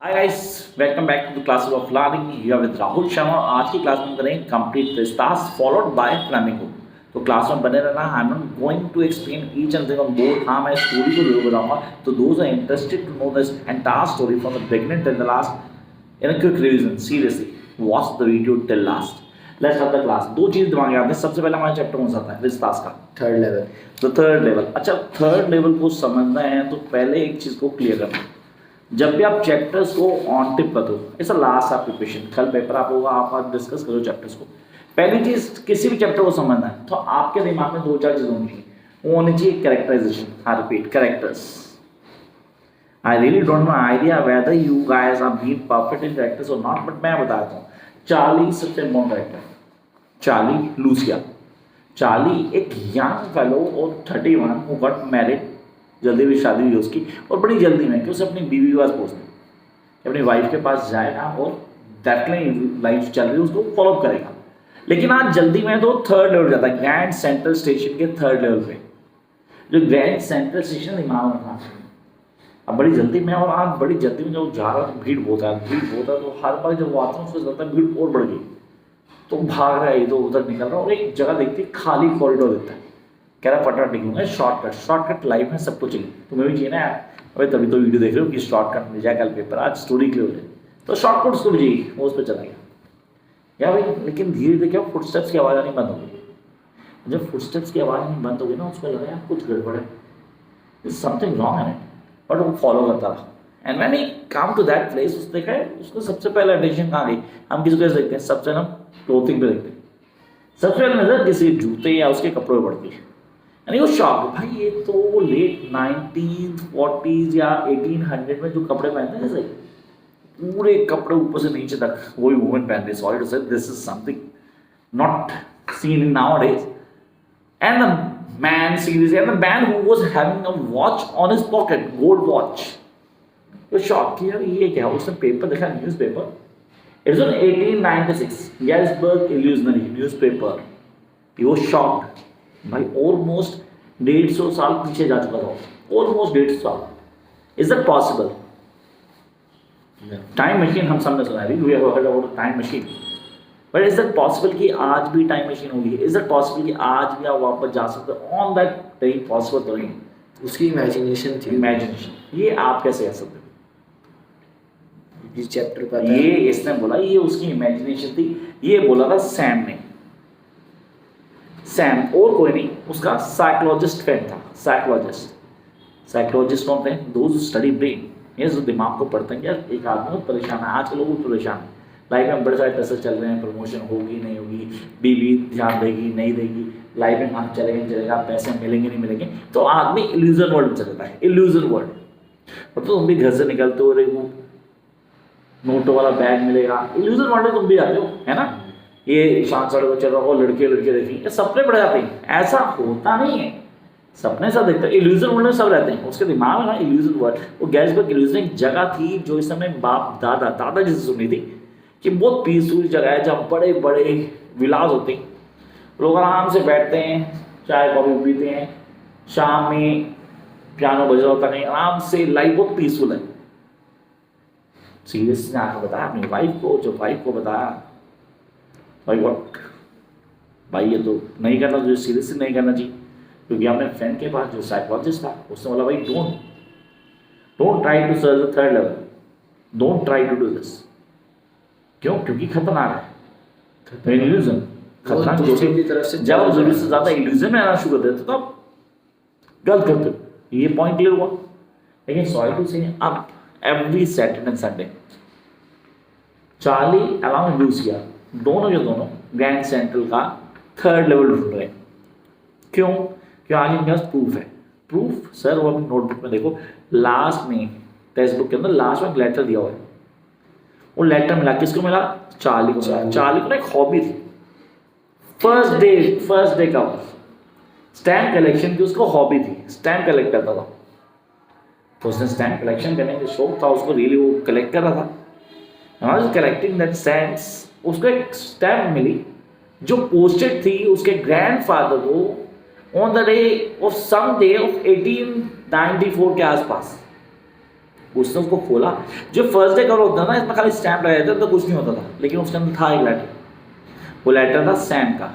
Hi guys, welcome back to the classes of learning here with Rahul Sharma. आज की class में हम करेंगे complete this task followed by flamingo. तो क्लास में बने रहना। I am not going to explain each and on board. हाँ, मैं स्टोरी को जरूर बताऊंगा। तो those are interested to know this entire story from the beginning till the last in a quick revision. Seriously watch the video till last. Let's start the class. दो चीज दिमाग में आते हैं। सबसे पहले हमारा चैप्टर कौन सा था दिस टास्क का? Third level. तो थर्ड लेवल। अच्छा, थर्ड लेवल को समझना है तो पहले एक चीज को क्लियर करना है। जब भी आप चैप्टर्स को ऑन टिप कर दो, ऐसा लास्ट आप प्रिपरेशन, कल पेपर आप होगा, आप आज डिस्कस करो चैप्टर्स को। पहली चीज, किसी भी चैप्टर को समझना है तो आपके दिमाग में दो चार चीजें होनी चाहिए। वो होनी चाहिए कैरेक्टराइजेशन। हाँ, repeat, characters. I really don't know idea whether you guys are being perfect in characters और नॉट, बट मैं बताता हूँ। चार्ली सबसे important character. Charlie Lucia. Charlie एक यंग फेलो और 31 हु गॉट मैरिड। जल्दी भी शादी हुई उसकी, और बड़ी जल्दी में कि उसे अपनी बीवी के पास पहुंचना, अपनी वाइफ के पास जाएगा और दैट लाइफ चल रही है उसको फॉलो करेगा। लेकिन आज जल्दी में तो थर्ड लेवल जाता है, ग्रैंड सेंट्रल स्टेशन के थर्ड लेवल पे। जो ग्रैंड सेंट्रल स्टेशन दिमाग में रखना, अब बड़ी जल्दी में, और आज बड़ी जल्दी में जब जा रहा है तो भीड़ बहुत है, तो हर बार जब वो आता है उसको लगता है भीड़ और बढ़ गई, तो भाग रहा है, इधर उधर निकल रहा है और एक जगह देखती है खाली कॉरिडोर देता है। कह रहा फटाफट निकलूंगा, शॉर्टकट लाइफ में सबको चाहिए, तुम्हें भी चाहिए ना यार। अबे तभी तो वीडियो देख रहे हो कि शॉर्टकट मिल जाए, कल पेपर, आज स्टोरी क्लियर हो जाए, तो शॉर्टकट उसको भी चाहिए, वो उस पर चला गया क्या भाई। लेकिन धीरे धीरे क्या फुटस्टेप्स की आवाज़ आनी बंद हो गई। जब फुटस्टेप्स की आवाज़ आनी बंद हो गई ना, उसको लगा यार कुछ गड़बड़ है, समथिंग रॉन्ग है, बट वो फॉलो करता रहा। And when he come to that place, उसने देखा है, उसको सबसे पहले अटेंशन कहाँ गई। हम किसी को ऐसे देखते हैं, सबसे हम क्लोथिंग पे देखते हैं, सबसे पहले नजर किसी जूते या उसके कपड़ों पर पड़ती है। यानी वो शॉक, भाई ये तो लेट 1940s या 1800 में जो कपड़े पहनते हैं, जैसे पूरे कपड़े ऊपर से नीचे तक वही वुमेन पहनते हैं। Sorry to say, this is something not seen in nowadays. And the man series and the man who was having a watch on his pocket, gold watch. तो शॉक कि यार ये क्या। उसने पेपर देखा, newspaper, it's on 1896 Garrisburg illusionary newspaper. He was shocked भाई, almost 150 साल पीछे जा चुका था, ऑलमोस्ट 150 साल। Is that possible? Time machine हम सबने सुना है, we have heard about time machine, but is that possible कि आज भी टाइम मशीन होगी? इज दैट पॉसिबल कि आज भी आप वापस जा सकते हो ऑन दैट टाइम? पॉसिबल तो नहीं। उसकी इमेजिनेशन थी। इमेजिनेशन, ये आप कैसे कह सकते हो? इस चैप्टर पर ये इसने बोला ये उसकी इमेजिनेशन थी, ये बोला था सैम ने। सैम और कोई नहीं, उसका साइकोलॉजिस्ट फ्रेंड था। साइकोलॉजिस्ट कौन थे? दोज स्टडी ब्रेन, ये जो दिमाग को पढ़ते हैं। यार एक आदमी बहुत परेशान है, आजकल लोग बहुत परेशान है, लाइफ में बड़े सारे टेस्ट चल रहे हैं, प्रमोशन होगी नहीं होगी, बीवी ध्यान देगी नहीं देगी, लाइफ में कहाँ चलेगा, पैसे मिलेंगे नहीं मिलेंगे, तो आदमी इल्यूजन वर्ल्ड में चलता है, इल्यूजन वर्ल्ड। और तो तुम भी घर से निकलते हो, वो नोटों वाला बैग मिलेगा, इल्यूजन वर्ल्ड में तुम भी आते हो, है ना। ये शांत सड़क को चल रहा हो, लड़के देखेंगे, ये सपने पड़ जाते हैं, ऐसा होता नहीं है। सपने सब देखते हैं, इल्यूजन वर्ल्ड में सब रहते हैं, उसके दिमाग में ना इल्यूजन वर्ल्ड। वो गैरिसबर्ग इल्यूजन एक जगह थी जो इस समय बाप दादा जिसे सुनी थी कि बहुत पीसफुल जगह है, जहाँ बड़े बड़े विलास होते हैं, लोग आराम से बैठते हैं, चाय कॉफी पीते हैं, शाम में पियानो बज रहा होता नहीं, आराम से, लाइफ बहुत पीसफुल है। सीरियसली आके बताया अपनी वाइफ को, जो वाइफ को बताया, भाई व्हाट, भाई ये तो नहीं करना चाहिए, सीरियसली नहीं करना चाहिए। क्योंकि अपने फ्रेंड के पास जो साइकोलॉजिस्ट था, उसने बोला भाई don't try to search the third level, don't try to do this. क्यों? क्योंकि खतरनाक है, इल्यूजन खतरनाक की तरफ से। जब जरूरत से ज्यादा इल्यूजन में आना शुरू कर देते तो आप गलत करते हो। ये पॉइंट क्लियर हुआ। लेकिन सॉरी टू से, अब every Saturday and Sunday Charlie along Lucia दोनों ग्रैंड सेंट्रल का थर्ड लेवल ढूंढ रहे हैं। क्यों? आज इनके पास प्रूफ है। प्रूफ सर, वो अपनी नोटबुक में देखो, लास्ट में टेक्स्ट बुक के अंदर लास्ट में एक लेटर दिया हुआ है। वो लेटर मिला, किसको मिला? चार्ली को मिला। चार्ली को ना एक हॉबी थी, फर्स्ट डे का स्टैम्प कलेक्शन की, उसको हॉबी थी, स्टैम्प कलेक्ट करता था। तो उसने स्टैम्प कलेक्शन करने का शौक था उसको, रियली वो कलेक्ट कर रहा था। कलेक्टिंग दैट स्टैम्प्स, उसको एक स्टैम्प मिली जो पोस्टेड थी उसके ग्रैंडफादर को on the day of some day of 1894 के आसपास। उसने उसको खोला। जो फर्स्ट डे कवर होता था ना, इसमें खाली स्टैम्प लगाया था तो कुछ नहीं होता था, लेकिन उसके अंदर था एक लेटर। वो लेटर था सैम का,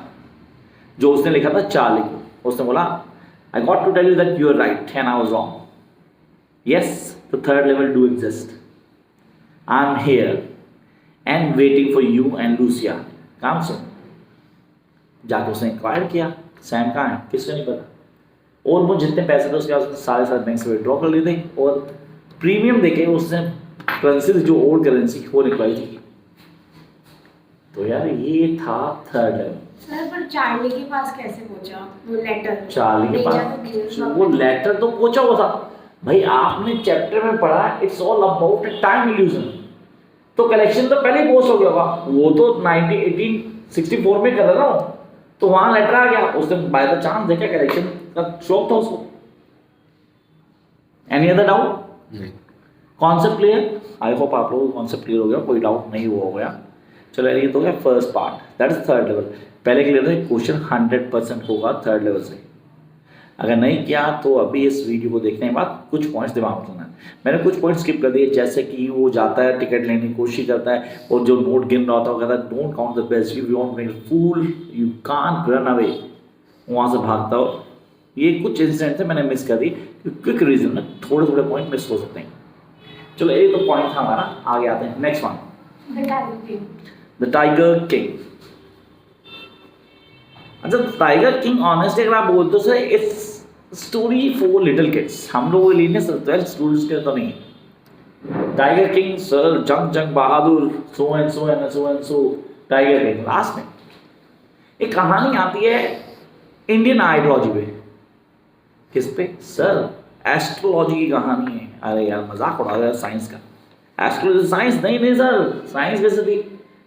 जो उसने लिखा था चार्ली को। उसने बोला, I got to tell you that you are right and I was wrong. Yes, the third level do exist. I am here and waiting for you and Lucia. Come soon. जाके उसने inquire किया, Sam कहाँ है, किसको नहीं पता। और वो जितने पैसे थे उसके बाद उसने सारे बैंक से विड्रॉ कर लिए थे, और प्रीमियम देके उसने करेंसी जो ओल्ड करेंसी वो निकलवाई थी। तो यार ये था थर्ड लेवल। सर पर चार्ली के पास कैसे पहुंचा वो लेटर? चार्ली के भेजा पास तो गिल्स वो लेटर तो पहुंचा हुआ था भाई। आपने चैप्टर में पढ़ा, it's all about time illusion. तो कलेक्शन तो पहले ही पोस्ट हो गया था, वो तो 1864 में कर रहा ना, तो वहां लेटर आ गया। उसने बाय द चांस देखा, कलेक्शन का शौक था उसको। Any other doubt? नहीं। Concept clear? आई होप आप लोगों को कॉन्सेप्ट क्लियर हो गया, कोई डाउट नहीं हुआ हो गया। चलो ये तो हो गया first part, that is third level. पहले क्लियर था, क्वेश्चन 100% होगा थर्ड लेवल से। अगर नहीं किया तो अभी इस वीडियो को देखने के बाद कुछ पॉइंट्स दिमाग में रखना है। मैंने कुछ पॉइंट स्किप कर दिए, जैसे कि वो जाता है टिकट लेने की कोशिश करता है, और जो नोट गिन रहा होता है वो कहता है don't count the best, you want make fool, you can't run away, वहाँ से भागता हो। ये कुछ इंसिडेंट थे मैंने मिस कर दी, क्विक रीजन में थोड़े थोड़े पॉइंट मिस हो सकते हैं। चलो ये तो पॉइंट था हमारा, आगे आते हैं next one, the tiger king. अच्छा, टाइगर किंग ऑनेस्टली अगर आप बोलते हो sir, it's story for little kids. हम लोग के लिए नहीं सर, 12 स्टूडेंट्स के तो नहीं है। टाइगर किंग सर, जंग जंग बहादुर, सो and so and so and so, tiger king. Last में एक कहानी आती है इंडियन आइडियोलॉजी पे। किस पे सर? एस्ट्रोलॉजी की कहानी है। अरे यार मजाक उड़ा रहा है साइंस का। एस्ट्रोलॉजी साइंस नहीं सर, साइंस कैसे थी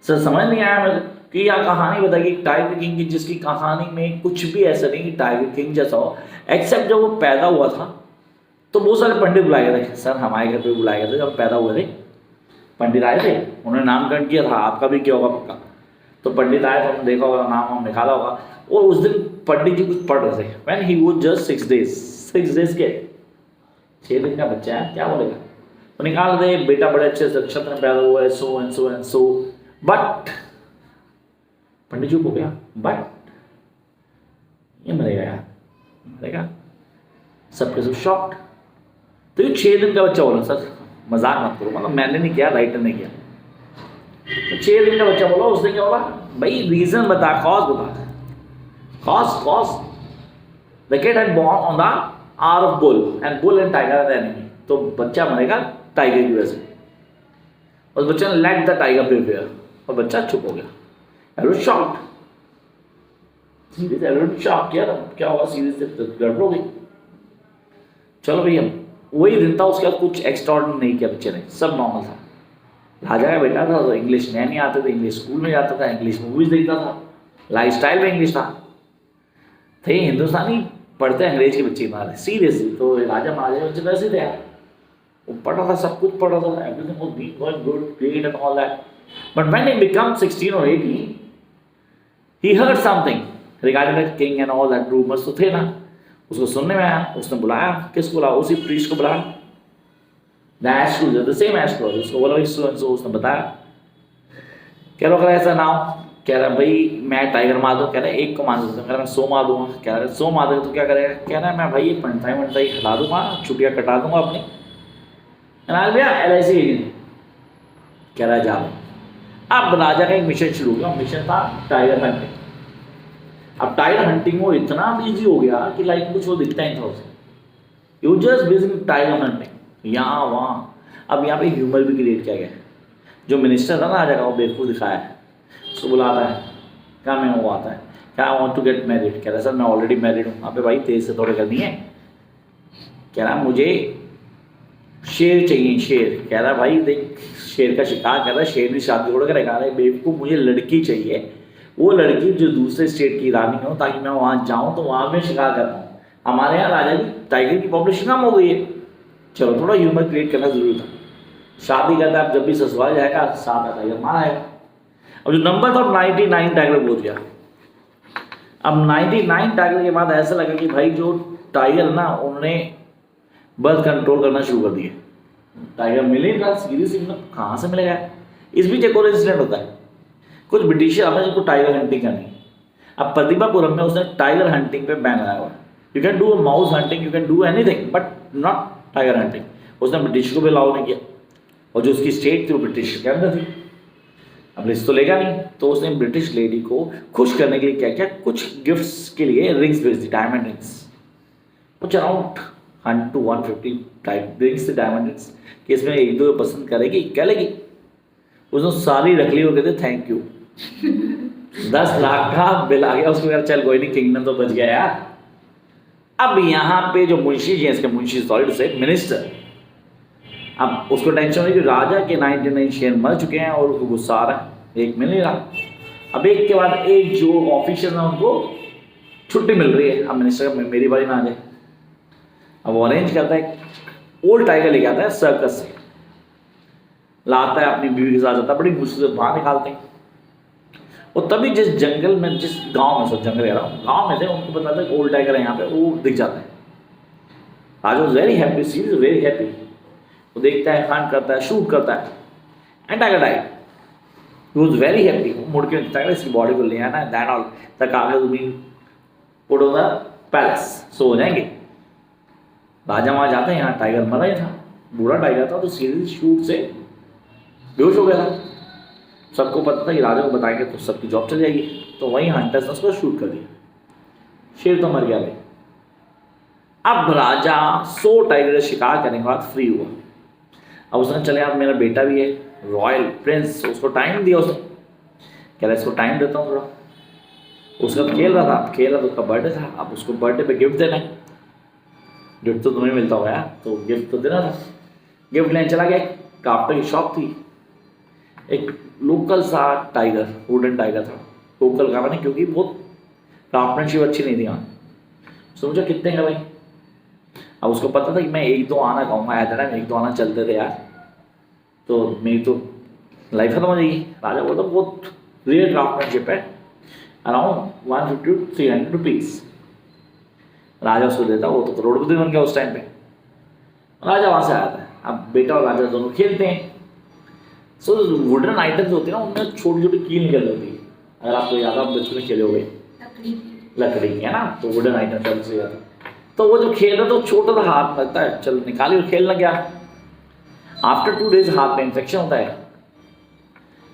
सर? समझ नहीं आया मेरे कि यार कहानी बताइए टाइगर किंग की, जिसकी कहानी में कुछ भी ऐसा नहीं कि टाइगर किंग जैसा हो, एक्सेप्ट जब वो पैदा हुआ था तो बहुत सारे पंडित बुलाए गए थे। सर हमारे घर पे बुलाए गए थे, जब पैदा हुए थे पंडित आए थे, उन्होंने नामकरण किया था। आपका भी किया होगा पक्का। तो पंडित आए तो हमने देखा होगा, नाम वाम निकाला होगा। और उस दिन पंडित जी कुछ पढ़ रहे थे, when he was just 6 days। 6 days के 6 दिन का बच्चा है, क्या बोलेगा? तो निकाल दे, बेटा बड़े अच्छे से नक्षत्र में पैदा हुआ है, so and so and so. But Pandit ji को गया, बट ये मरेगा यार, मरेगा। सबके सब शॉक्ड। तो ये 6 दिन का बच्चा बोला। सर मजाक मत करो, मतलब मैंने नहीं किया, राइटर ने किया। तो 6 दिन का बच्चा बोला, उसने क्या बोला भाई? रीजन बता, कॉज बता। Cause the kid had born on the hour of bull and bull and tiger are the enemy. तो बच्चा मरेगा टाइगर की वजह से। उस बच्चे ने लेट द टाइगर प्रिपेयर, और बच्चा चुप हो गया। Everyone shocked, series everyone shock किया था, क्या हुआ? सीरीज से गड़बड़ हो गई। चलो भैया, वही दिन था, उसके बाद कुछ एक्स्ट्राऑर्डिनरी नहीं किया बच्चे ने, सब नॉर्मल था। राजा का बेटा था तो इंग्लिश नहीं आते थे, इंग्लिश स्कूल में जाता था, इंग्लिश मूवीज देखता था, लाइफस्टाइल में इंग्लिश था। थे हिंदुस्तानी, पढ़ते अंग्रेज के बच्चे मारे सीरियसली। तो राजा महाराजा बच्चे वैसे थे यार, वो पढ़ रहा था, सब कुछ पढ़ रहा था, everything was being going good, great and all that. But when he become 16 or 18, he heard something regarding that king and all that rumors तो थे ना, उसको सुनने में आया। उसने बुलाया, किसको बुलाया? उसी प्रीस्ट को बुलाया, the astrologer, the same astrologer। उसको बोला सो एंड सो, उसने बताया। कह रहा अगर ऐसा ना हो, कह रहा भाई मैं टाइगर मार दूँ, कह रहा एक को मार दूँगा, कह रहा मैं 100 मार दूंगा, कह रहा 100 मार देगा तो क्या करेगा? कह रहा है मैं भाई ये पंटाई हटा दूंगा, छुट्टियाँ कटा दूंगा अपनी, भैया LIC एजेंट। कह रहा जा। अब राजा का एक मिशन शुरू हुआ, मिशन था टाइगर हंटिंग। अब टाइगर हंटिंग वो इतना बिजी हो गया कि लाइक कुछ वो दिखता ही था उसे, you just busy tiger hunting, यहाँ वहाँ। अब यहाँ पे ह्यूमर भी क्रिएट किया गया। जो मिनिस्टर था ना राजा का, वो बेवकूफ़ दिखाया है, उसको बुलाता है, क्या मैं वो आता है, क्या I want to get married. कह रहा सर मैं ऑलरेडी मैरिड हूँ। अबे भाई तेज से थोड़े करनी है। कह रहा मुझे शेर चाहिए, शेर। कह रहा भाई देख शेर का शिकार कर रहा है, शेर ने शादी थोड़ा करेगा। रहा है बेवकूफ़, मुझे लड़की चाहिए, वो लड़की जो दूसरे स्टेट की रानी हो, ताकि मैं वहाँ जाऊँ तो वहाँ पे शिकार कर पाऊँ। हमारे यहाँ राजा की टाइगर की पॉपुलेशन कम हो गई है, चलो थोड़ा ह्यूमर क्रिएट करना जरूरी था। शादी करता है, अब जब भी ससुराल जाएगा 7 टाइगर मारा है। अब जो नंबर था 99 टाइगर बोल दिया। अब 99 टाइगर के बाद ऐसा लगा कि भाई जो टाइगर ना, उन्होंने बर्थ कंट्रोल करना शुरू कर दिए। टाइगर मिल नहीं रहा, सीरियसली मतलब कहाँ से मिलेगा? इस बीच एक और इंसिडेंट होता है, कुछ ब्रिटिशर आता है जिनको टाइगर हंटिंग करनी है। अब प्रतिभापुरम में उसने टाइगर हंटिंग पे बैन लगाया हुआ है। You can do mouse hunting, you can do anything but not tiger hunting. उसने ब्रिटिश को भी अलाउ नहीं किया, और जो उसकी स्टेट थी वो ब्रिटिश के अंदर थी। अब रिस्क तो लेगा नहीं, तो उसने ब्रिटिश लेडी को खुश करने के लिए क्या किया, कुछ गिफ्ट्स के लिए रिंग्स भेज दी, डायमंड रिंग्स, कुछ अराउंड 100 to 150 टाइप रिंग्स थे डायमंड रिंग्स, कि इसमें एक दो पसंद करेगी क्या लेगी। उसने सारी रख ली, वो कहते थैंक यू 10 लाख का बिल आ गया उसको, यार चल कोई नहीं, किंगडम तो बच गया यार। अब यहाँ पे जो मुंशी जी हैं, इसके मुंशी सॉरी टू से मिनिस्टर, अब उसको टेंशन है कि राजा के 99 शेयर मर चुके हैं और उसको गुस्सा आ रहा है, एक मिल नहीं रहा। अब एक के बाद एक जो ऑफिशियल है उनको छुट्टी मिल रही है। अब मिनिस्टर का मेरी बारी ना आ जाए, अब वो अरेंज करता है, ओल्ड टाइगर लेके आता है सर्कस से, लाता है अपनी बीवी के साथ, जाता है, बड़ी मुश्किल से बाहर निकालते हैं। और तभी जिस जंगल में, जिस गांव में, सब जंगल कह रहा हूँ, गांव में थे, उनको पता था ओल्ड टाइगर है यहाँ पे, वो दिख जाता है। राजा was very happy, she is very happy. वो देखता है, हंट करता है, शूट करता है, and tiger died. He was very happy. वो मुड़ के टाइगर इसकी बॉडी को ले आना, दैट ऑल तक आगे तुम्हें पुट ऑन द पैलेस, सो हो जाएंगे। राजा वहाँ जाते हैं, यहाँ टाइगर मरा ही था, बूढ़ा टाइगर था, तो सीधे शूट से बेहोश हो गया था। सबको पता था कि राजा को बताएंगे तो सबकी जॉब चल जाएगी, तो वहीं हंटर्स ने उसको शूट कर दिया। शेर तो मर गया भाई। अब राजा 100 टाइगर का शिकार करने के बाद फ्री हुआ। अब उसने चले, आप मेरा बेटा भी है रॉयल प्रिंस, उसको टाइम दिया। उसने कह रहा इसको टाइम देता हूँ थोड़ा। उसका खेल रहा था, खेल रहा था, उसका बर्थडे था, अब उसको बर्थडे पे गिफ्ट देना है। गिफ्ट तो तुम्हें मिलता होगा यार, तो गिफ्ट तो देना था। गिफ्ट लेने चला गया, क्राफ्टर की शॉप थी, एक लोकल सा टाइगर, वुडन टाइगर था। लोकल का मैंने, क्योंकि बहुत क्राफ्टमैनशिप अच्छी नहीं थी वहाँ। सोचा कितने का भाई। अब उसको पता था कि मैं 1-2 आना कहूँगा, ऐसा टाइम 1-2 आना चलते थे यार, तो मेरी तो लाइफ खत्म हो जाएगी। राजा बोलता बहुत रियल क्राफ्टमैनशिप है, अराउंड 150 to 300 रुपीज़। राजा उसको देता, वो तो करोड़पति बन गया उस टाइम पे। राजा वहाँ से आया था। अब बेटा और राजा दोनों खेलते हैं। सो वुडन आइटम्स होते हैं ना, उनमें छोटी छोटी कील निकल जाती है। अगर आपको याद है, आप बचपन में खेले हुए लकड़ी की है ना, तो वुडन आइटम चल से जाता है। तो वो जो खेल रहा था, छोटा सा हाथ लगता है, चल निकाली और खेलने गया। आफ्टर 2 days हाथ में इन्फेक्शन होता है।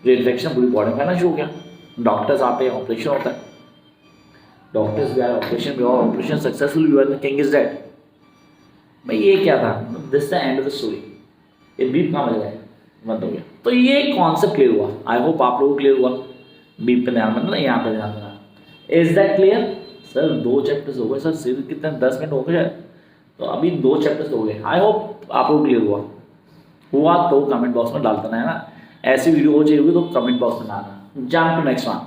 जो इन्फेक्शन पूरी बॉडी में फैलना शुरू हो गया। डॉक्टर्स आते हैं, ऑपरेशन होता है। डॉक्टर्स भी आए, ऑपरेशन भी हुआ, ऑपरेशन सक्सेसफुल भी हुआ, द किंग इज डेड। भाई ये क्या था, this the end of the story. ये बीप कहाँ बज गया, बंद हो गया। तो ये कॉन्सेप्ट क्लियर हुआ। आई होप आप लोगों को क्लियर हुआ। बीप पे ध्यान देना, यहाँ पे ध्यान देना। Is that clear sir? 2 chapters हो गए सर, सिर्फ कितने 10 मिनट हो गए, तो अभी 2 चैप्टर्स हो गए। आई होप आप लोग क्लियर हुआ तो कमेंट बॉक्स में डाल देना है ना। ऐसी वीडियो हो चाहिए तो कमेंट बॉक्स में डालना। Jump to next one,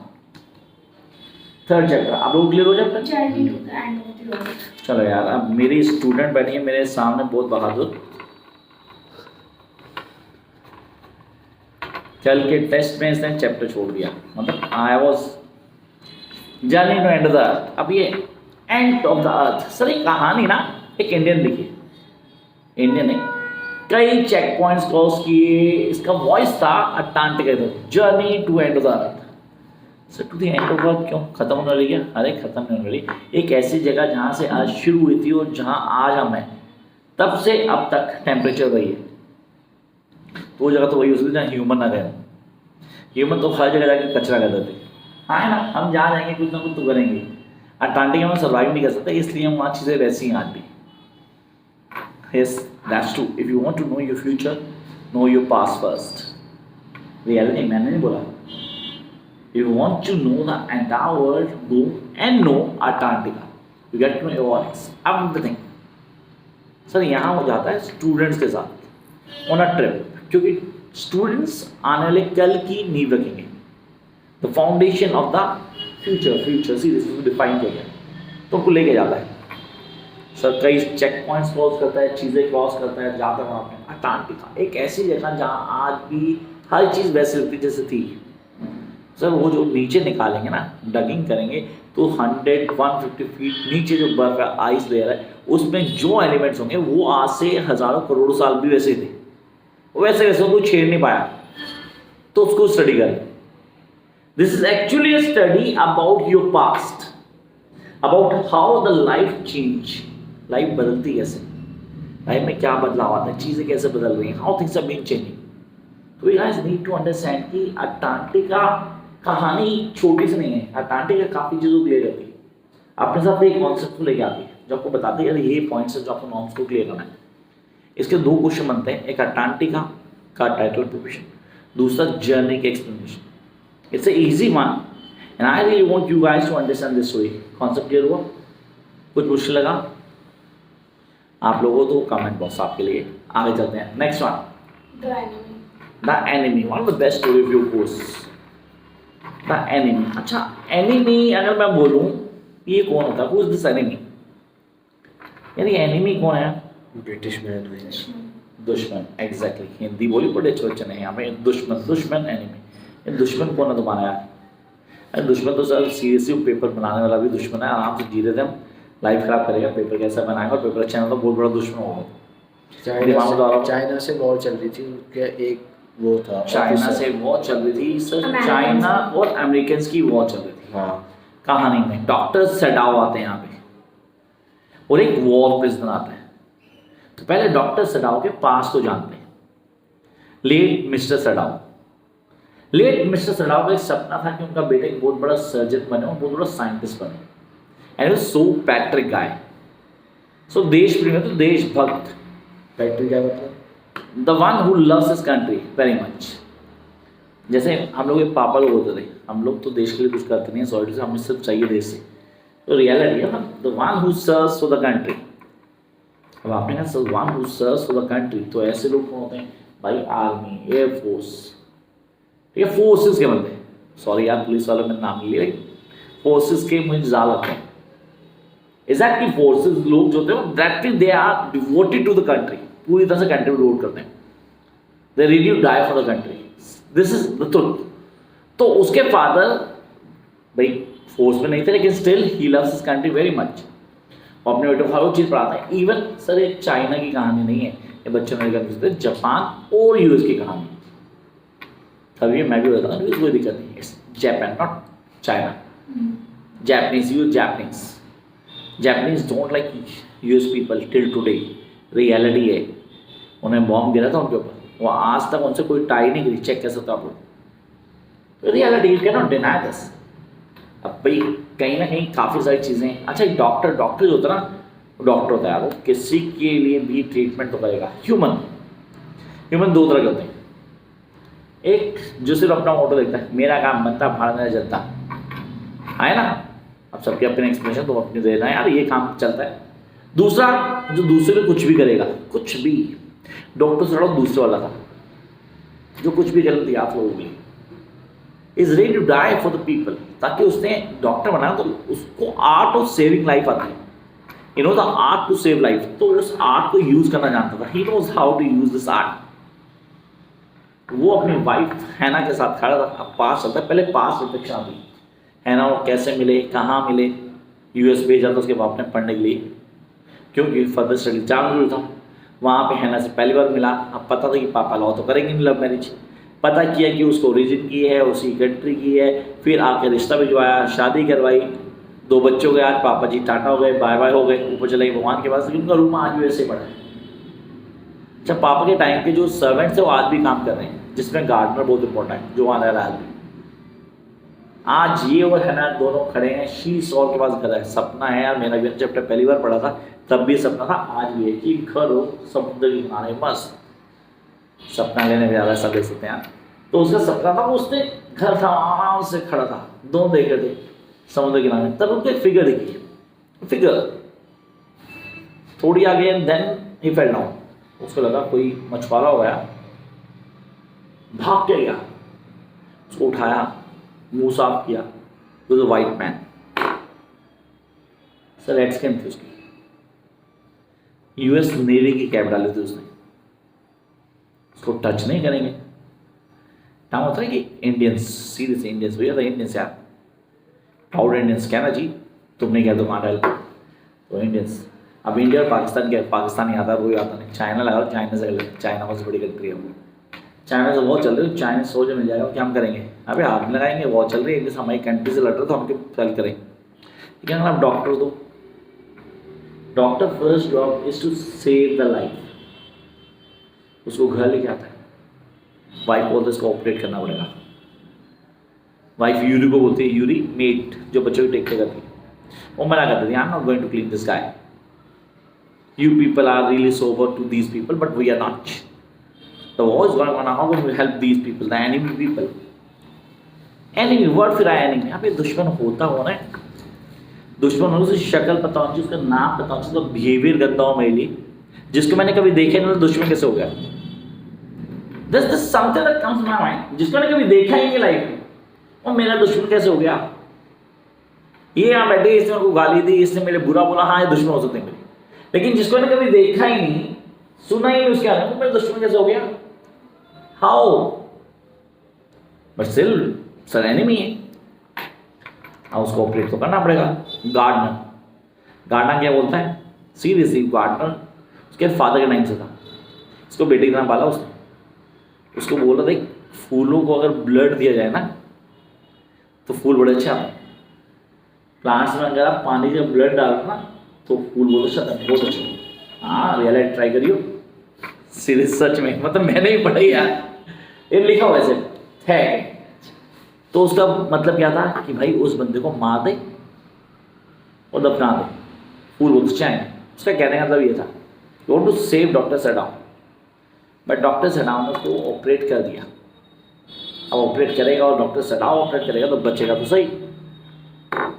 3rd chapter. आप लोग क्लियर हो चैप्टर? चलो यार, अब मेरी स्टूडेंट बैठी है मेरे सामने, बहुत बहादुर। कल के टेस्ट में इसने चैप्टर छोड़ दिया, मतलब I was journey to end of the earth. अब ये end of the earth, sir ये कहानी ना एक इंडियन लिखी, इंडियन ने कई चेक पॉइंट्स क्रॉस किए। इसका वॉइस था Antarctica, journey to end of the earth. Sir to the end of earth क्यों, खत्म होने वाली क्या? अरे खत्म नहीं होने वाली। एक ऐसी जगह जहाँ से आज शुरू हुई थी और जहाँ आज हम हैं, तब से अब तक टेम्परेचर वही है। तो वो जगह तो वही उसकी जहाँ ह्यूमन ना गए। ह्यूमन तो हर जगह जाके कचरा कर देते, हाँ है ना। हम जहाँ जाएंगे कुछ ना कुछ तो करेंगे। अंटार्कटिका में सर्वाइव नहीं कर सकते, इसलिए हम वहाँ चीज़ें वैसी हैं आज भी। Yes, that's true. If you want to know your future, know your past first. Reality मैंने नहीं बोला। If you want to know the entire world, go and know Antarctica. You get to know everything. अब the thing, sir यहाँ हो जाता है students के साथ ऑन अ ट्रिप, क्योंकि स्टूडेंट्स आने वाले कल की नींव रखेंगे। The foundation of the future series define किया गया, तो उनको लेके जाता है। सर कई चेक पॉइंट्स क्रॉस करता है, चीज़ें क्रॉस करता है, जाता है वहाँ पे अंटार्कटिका, एक ऐसी जगह जहाँ आज भी हर चीज़ वैसे लगती जैसे थी। सर वो जो नीचे निकालेंगे ना, डगिंग करेंगे, तो 100-150 फीट नीचे जो बर्फ है, आइस लेयर है, उसमें जो एलिमेंट्स होंगे वो आज से हज़ारों करोड़ों साल भी वैसे ही थे। वैसे वैसे कोई छेड़ नहीं पाया, तो उसको स्टडी करें। This is actually a study about your past, about how the life change, life बदलती कैसे, लाइफ में क्या बदलाव आता है, चीज़ें कैसे बदल रही हैं, how things are being changing. तो you guys need to understand कि अंटार्कटिका कहानी छोटी सी नहीं है, अंटार्कटिका काफ़ी चीज़ों क्लियर करती है, अपने साथ एक कॉन्सेप्ट को लेके आती है जो आपको बताती है ये पॉइंट्स है जो आपको नॉर्म्स को क्लियर करना है। इसके दो क्वेश्चन बनते हैं, एक अंटार्कटिका का टाइटल प्रिपरेशन, दूसरा जर्नी के explanation. It's a easy one and I really want you guys to understand this story. Concept clear हुआ? कुछ मुश्किल लगा आप लोगों को तो कमेंट बॉक्स आपके लिए। आगे चलते हैं, next one, the enemy. The enemy, one of the best story of your course, the enemy. अच्छा, एनिमी अगर मैं बोलूं ये कौन होता है, हु इज दिस एनिमी, यानी एनिमी कौन है? ब्रिटिश मैन है, दुश्मन, एग्जैक्टली। हिंदी बोली बड़े अच्छे बच्चे नहीं, यहाँ पे दुश्मन, दुश्मन एनिमी। ये दुश्मन कौन है तुम्हारा यार? अरे दुश्मन तो सर सीरियसली पेपर बनाने वाला भी दुश्मन है, आराम से जी रहे थे हम, लाइफ खराब करेगा, पेपर कैसा बनाएगा, और पेपर अच्छा है तो बहुत बड़ा दुश्मन होगा। चाइना से वॉर चल रही थी, उनके एक वो था, चाइना से वॉर चल रही थी सर, चाइना और अमेरिकन की वॉर चल रही थी। हाँ, कहानी में डॉक्टर सेडाओ आते हैं यहाँ पे और एक वॉर प्रिजनर आता है। तो पहले डॉक्टर सेडाओ के पास तो जानते हैं, लेट मिस्टर सेडाओ। लेट मिस्टर सेडाओ का एक सपना था कि उनका बेटा एक बहुत बड़ा सर्जन बने और बहुत बड़ा साइंटिस्ट बने, एंड सो पैट्रिक गाय, सो देश प्रेमी, तो देशभक्त। पैट्रिक क्या मतलब? The one who loves his country very much. जैसे हम लोग एक पापा लोग होते थे, हम लोग तो देश के लिए कुछ करते नहीं है, सॉरी से हमें सिर्फ चाहिए देश से, तो रियलिटी है ना, the one who serves for the country. अब आपने कहा the one who serves for the country, तो ऐसे लोग कौन होते हैं भाई? आर्मी, एयरफोर्स, ठीक है, फोर्सेस के बंदे। सॉरी यार पुलिस वालों में नाम लिया, फोर्सेस के मुझे ज़्यादा लगते हैं। एग्जैक्टली फोर्सेस लोग जो होते हैं directly they are devoted to the country, पूरी तरह से कंट्री डिवोट करते हैं, they ready to die for the country, this is the truth. तो उसके फादर भाई फोर्स में नहीं थे, लेकिन still he loves his country very much, और अपने बेटे को हर चीज़ पढ़ाता है। इवन सर ये चाइना की कहानी नहीं है, ये बच्चों में कंफ्यूज थे, जापान और यूएस की कहानी। तभी मैं भी बताता हूँ, कोई दिक्कत नहीं, it's Japan not China. Japanese use Japanese, Japanese don't like US people till today, reality है। उन्हें बॉम्ब गिरा था उनके ऊपर, वो आज तक उनसे कोई टाई नहीं करी, चेक कर सकते आप लोग, reality, you can not deny this. अब भाई कहीं ना कहीं काफ़ी सारी चीज़ें। अच्छा, एक डॉक्टर जो होता है ना, डॉक्टर होता है वो किसी के लिए भी ट्रीटमेंट तो करेगा। ह्यूमन दो तरह के होते हैं, एक जो सिर्फ अपना मोटो देखता है, मेरा काम बनता भाड़ में जनता, है ना, अब सबके अपने एक्सप्लेनेशन तो अपने देना है यार, ये काम चलता है। दूसरा जो दूसरे को कुछ भी करेगा, कुछ भी, डॉक्टर से दूसरे वाला था जो कुछ भी कर दिया आप लोगों के लिए, is ready to die for the people, ताकि उसने डॉक्टर बनाया तो उसको आर्ट ऑफ सेविंग लाइफ आती है, you know the art to save life, तो उस आर्ट को यूज करना जानता था, he knows how to use this art. वो अपनी वाइफ हैना के साथ खड़ा था, अब पास चलता है, पहले पास रिफ्लेक्शन आती है, हैना वो कैसे मिले, कहाँ मिले, यूएस भेजा था उसके बाप ने पढ़ने के लिए, क्योंकि फर्दर स्टडी चालू था। वहाँ पे हैना से पहली बार मिला, अब पता था कि पापा लॉ तो करेंगे नहीं, लव मैरिज, पता किया कि उसको ओरिजिन की है, उसी कंट्री की है, फिर आके रिश्ता भिजवाया, शादी करवाई, 2 बच्चों के आज पापा जी टाटा हो गए, बाय बाय हो गए, ऊपर चले गए भगवान के पास, लेकिन उनका रूम आज भी वैसे पड़ा है। अच्छा, पापा के टाइम के जो सर्वेंट्स है वो आज भी काम कर रहे हैं, जिसमें गार्डनर बहुत इंपॉर्टेंट है, जो वहाँ रह रहा है आज, ये और है ना दोनों खड़े हैं, शीश और के पास घर है। सपना है यार, मेरा भी चैप्टर पहली बार पढ़ा था तब भी सपना था, आज भी है कि घर हो समुद्र के किनारे, मस्त सपना लेने में ज़्यादा सब देख सकते हैं। तो उसका सपना था, उसने घर था आराम से खड़ा था, दोनों देख रहे थे समुद्र के किनारे, तब उनको एक फिगर दिखी, फिगर थोड़ी आगे, देन ही फेल डाउन, उसको लगा कोई मछुआरा हो गया, भाग के गया, उसको उठाया, मुंह साफ किया, तो white man, sir red skin थी उसकी, यूएस नेवी की कैप डाली थी उसने, उसको टच नहीं करेंगे। नाम होता है कि इंडियंस, सीरियस इंडियंस, भैया था इंडियंस यार, प्राउड इंडियंस, क्या ना जी, तुमने क्या दुकान डाल, तो इंडियंस अब इंडिया और पाकिस्तान क्या, पाकिस्तान ही आता है, कोई आता नहीं। चाइना लगा लो, चाइना से गलत, चाइना बहुत बड़ी कंट्री है वो। चाइना से वॉर चल रही है, चाइना सोच मिल जाएगा क्या हम करेंगे, अबे हाथ में लगाएंगे, वॉर चल रही है, हमारी कंट्री से लड़ रहे तो हम क्यों हेल्प करेंगे। ठीक है, अगर आप डॉक्टर दो, doctor first job is to save the life, उसको घर लेके आता है, वाइफ बोलते इसको ऑपरेट करना पड़ेगा। वाइफ यूरी को बोलती है, यूरी मेट जो बच्चों की टेक केयर करती है, वो मना कर देती है, I am not going to clean this guy, you people are really sober to these people but we are not, the war is going on, how can we help these people, the enemy people. Enemy word फिर आया enemy, यहाँ पे दुश्मन होता हो ना, दुश्मन हो, उसकी शक्ल पता होनी चाहिए, उसका नाम पता होना चाहिए, तो बिहेवियर गंदा हो मेरे लिए, जिसको मैंने कभी देखे नहीं तो दुश्मन कैसे हो गया। This something that comes in my mind, जिसको मैंने कभी देखा ही नहीं लाइफ में, वो मेरा दुश्मन कैसे हो गया। ये यहाँ बैठे, इसने मेरे को गाली दी, इसने मेरे बुरा बोला, हाँ ये दुश्मन हो सकते हैं मेरे, लेकिन जिसको मैंने कभी देखा ही नहीं, सुना ही नहीं उसके बारे में, तो मेरा दुश्मन कैसे हो गया, how, but still sir enemy है, हाँ उसको ऑपरेट तो करना पड़ेगा। गार्डनर, गार्डनर क्या बोलता है, सीरियसली गार्डनर उसके फादर के टाइम से था, उसको बेटे की तरह पाला उसने, उसको बोला था फूलों को अगर ब्लड दिया जाए ना तो फूल बड़े अच्छे आते हैं, प्लांट्स में अगर आप पानी का ब्लड डालो ना तो फूल बहुत अच्छा आता है, बहुत अच्छे। हाँ रियलाइज ट्राई करियो, सीरियस सच में, मतलब मैंने ही पढ़ा यार, ये लिखा हुआ ऐसे है। तो उसका मतलब क्या था कि भाई उस बंदे को मार दे और दफना दे, फूल बहुत अच्छे आए। उसका कहने का मतलब ये था, you want to save doctor Sadao, but doctor Sadao ने उसको ऑपरेट कर दिया। अब ऑपरेट करेगा और डॉक्टर सडाउ ऑपरेट करेगा तो बचेगा तो सही।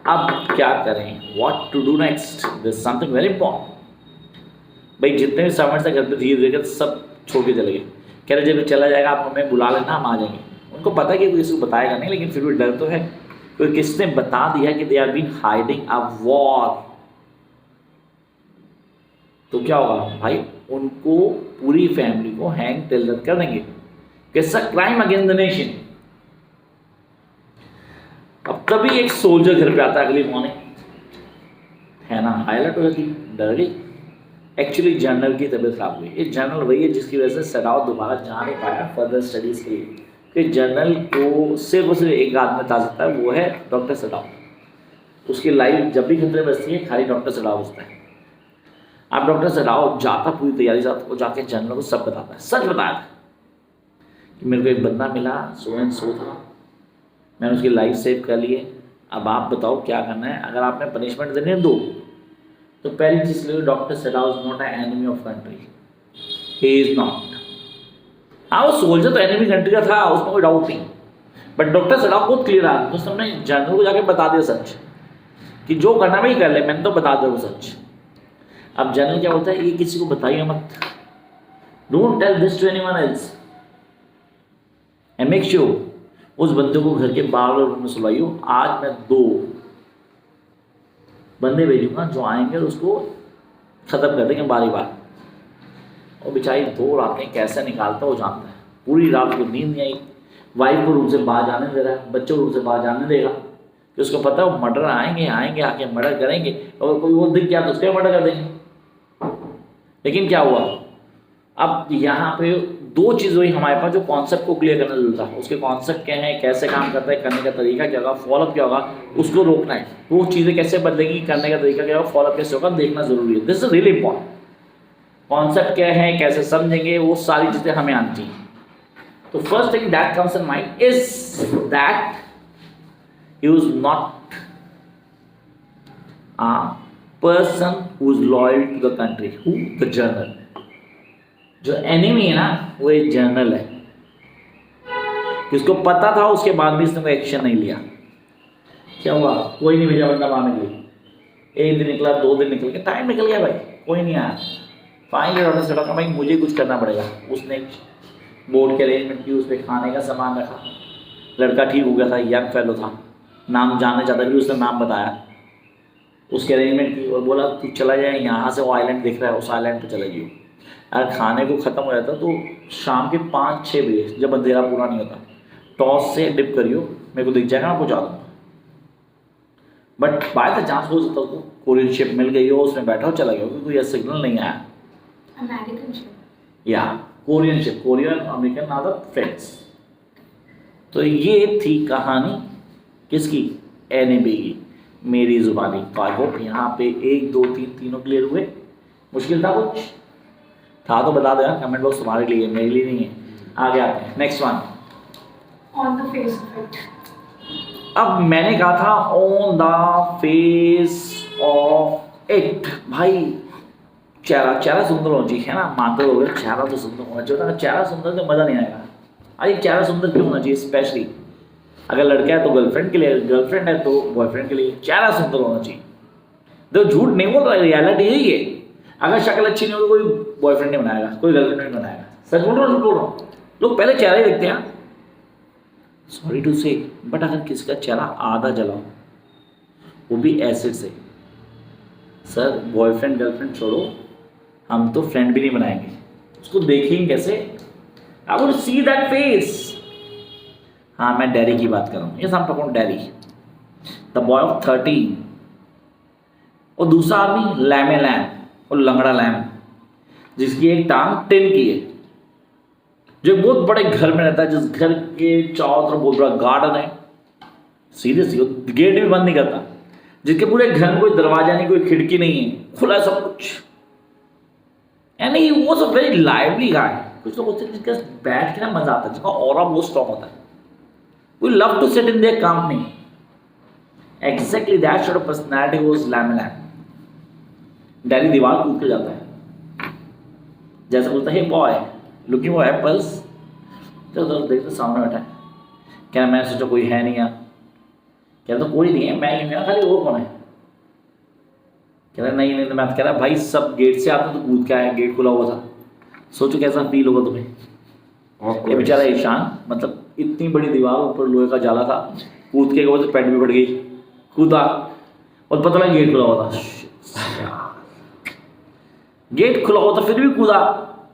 अब क्या करें, what to do next, this something very important. भाई जितने भी सर्वेंट्स हैं घर पे धीरे धीरे सब छोड़ के चले गए, कह रहे जब चला जाएगा आप हमें बुला लेना, हम आ जाएंगे। उनको पता है कि कोई किसी को बताएगा नहीं, लेकिन फिर भी डर तो है, कोई किसने बता दिया कि they are been hiding a war, तो क्या होगा भाई, उनको पूरी फैमिली को हैंग टिल डेथ कर देंगे, कैसा क्राइम अगेंस्ट द नेशन। अब तभी एक सोल्जर घर पे आता है अगली मॉर्निंग, है ना, हाईलाइट हो जाती, डर गई। एक्चुअली जनरल की तबीयत खराब हुई, ये जनरल वही है जिसकी वजह से सडाउ दोबारा जा नहीं पाया फर्दर स्टडीज के लिए, कि जनरल को सिर्फ और सिर्फ एक आदमी बता सकता है, वो है डॉक्टर सडाउ। उसकी लाइफ जब भी खतरे में बचती है खाली डॉक्टर सडाउ बचता है। अब डॉक्टर सडाउ जाता पूरी तैयारी साथ, वो जाके जनरल को सब बताता है, सच बताया था कि मेरे को एक बंदा मिला, सो एंड सो था, मैंने उसकी लाइफ सेव कर ली है, अब आप बताओ क्या करना है। अगर आपने पनिशमेंट देनी है दो, तो पहली चीज ले, doctor सडाउ is not an enemy of country, he is not. हाँ वो सोल्जर तो एनिमी कंट्री का था, उसमें कोई डाउट नहीं, बट डॉक्टर सडाउ बहुत क्लियर आ, तो हमने जनरल को जाके बता दिया सच, कि जो करना भाई कर ले, मैंने तो बता दिया वो सच। अब जनरल क्या बोलता है, ये किसी को बताइए मत, don't tell this to anyone else, and make sure उस बंदे को घर के बाहर रूम में सुलाइयो। आज मैं 2 बंदे भेजूंगा जो आएंगे और उसको खत्म कर देंगे बारी बार। और बेचारी 2 रातें कैसे निकालता वो जानता है, पूरी रात को नींद नहीं आई, वाइफ को रूम से बाहर जाने दे रहा है, बच्चों को रूम से बाहर जाने देगा, कि उसको पता है वो मर्डर आएंगे आके मर्डर करेंगे, और कोई वो दिख गया तो उसके मर्डर कर देंगे। लेकिन क्या हुआ, अब यहाँ पे 2 चीज़ हुई हमारे पास जो कॉन्सेप्ट को क्लियर करना जरूरी था। उसके कॉन्सेप्ट क्या है, कैसे काम करता है, करने का तरीका क्या होगा, फॉलोअप क्या होगा, उसको रोकना है। वो चीज़ें कैसे बदलेंगी, करने का तरीका क्या होगा, फॉलोअप कैसे होगा, देखना जरूरी है। This is really important. Concept क्या है, कैसे समझेंगे, वो सारी चीज़ें हमें आनी चाहिए। तो first thing that comes in mind is that he was not a person who is loyal to the country, who the general. जो एनिमी है ना वो एक जनरल है, किसको पता था, उसके बाद भी इसने कोई एक्शन नहीं लिया। क्या हुआ, कोई नहीं भेजा बंदा मारने के लिए। 1 दिन निकला, 2 दिन निकल गया, टाइम निकल गया भाई, कोई नहीं आया। फाइनली डॉक्टर से कहा भाई मुझे कुछ करना पड़ेगा। उसने बोर्ड के अरेंजमेंट की, उस पर खाने का सामान रखा, लड़का ठीक हो गया था, यंग फेलो था, नाम जानना चाहता भी, उसने नाम बताया, उसके अरेंजमेंट की और बोला तू चला जाए, यहाँ से वो आइलैंड दिख रहा है, उस आइलैंड पर चला जाइयो। अगर खाने को ख़त्म हो जाता तो शाम के 5-6 बजे जब अंधेरा पूरा नहीं होता, टॉस से डिप करियो, मेरे को दिख जाएगा, मैं पहुँचा दूँगा। बट बाय द चांस हो सकता है उसको कोरियन शिप मिल गई हो, उसमें बैठा हो चला गया हो, क्योंकि कोई सिग्नल नहीं आया। अमेरिकन शिप या Korean ship, Korean American are the friends. तो ये थी कहानी किसकी, एनिबी की, मेरी जुबानी। तो आई होप यहाँ पे 1 2 3 तीनों क्लियर हुए। मुश्किल था कुछ था तो बता दो यार, कमेंट बॉक्स तुम्हारे लिए, मेरे लिए नहीं है। आगे आते हैं next one. On the face of it. अब मैंने कहा था on the face of it. भाई चेहरा सुंदर होना चाहिए, है ना, मानते हो गए, चेहरा तो सुंदर होना चाहिए। चेहरा सुंदर तो मज़ा नहीं आएगा। अरे चेहरा सुंदर क्यों होना चाहिए, स्पेशली अगर लड़का है तो गर्लफ्रेंड के लिए, गर्लफ्रेंड है तो बॉयफ्रेंड के लिए, चेहरा सुंदर होना चाहिए। देखो झूठ नहीं बोल रहा, रियलिटी यही है। अगर शक्ल अच्छी नहीं हो तो कोई बॉयफ्रेंड नहीं बनाएगा, कोई गर्लफ्रेंड नहीं बनाएगा। सच बोल रहा हूँ, झूठ बोल रहा हूँ? लोग पहले चेहरा ही देखते हैं, सॉरी टू से, बट अगर किसी का चेहरा आधा जला हो, वो भी एसिड से, सर बॉयफ्रेंड गर्लफ्रेंड छोड़ो, हम तो फ्रेंड भी नहीं बनाएंगे। उसको देखेंगे कैसे? I would see that face. हाँ, मैं डैरी की बात कर रहा हूँ। Yes, I am talking dairy, the boy of 13। और दूसरा आदमी लैमे लैम, और लंगड़ा लैम, जिसकी एक टांग 10 की है, जो बहुत बड़े घर में रहता है, जिस घर के चारों तरफ बहुत बड़ा गार्डन है। सीरियसली, गेट भी बंद नहीं करता, जिसके पूरे घर में कोई दरवाजा नहीं, कोई खिड़की नहीं है, खुला सब कुछ। And he was a very lively guy. कुछ लोग होते हैं जिनका बैठ के ना मजा आता है, जिसका ऑरा बहुत स्ट्रॉन्ग होता है। We love to sit in their company. Exactly that sort of personality was लैमे लैम। डैडी दीवार कूद के जाता है, जैसे बोलता है, hey boy looking for apples. तो देखते सामने बैठा है, क्या मैं सोचा कोई है नहीं यहाँ, क्या तो कोई नहीं है, मैं ही हूँ खाली, वो कौन है? कह रहा नहीं तो मैं कह रहा भाई सब गेट से आते तो कूद के आया, गेट खुला हुआ था। सोचो कैसा फील होगा तुम्हें। ये बेचारा ईशान, मतलब इतनी बड़ी दीवार, ऊपर लोहे का जाला था, कूद के तो पैंट भी बढ़ गई, कूदा और पता लगा गेट खुला हुआ था। गेट खुला हुआ था फिर भी कूदा,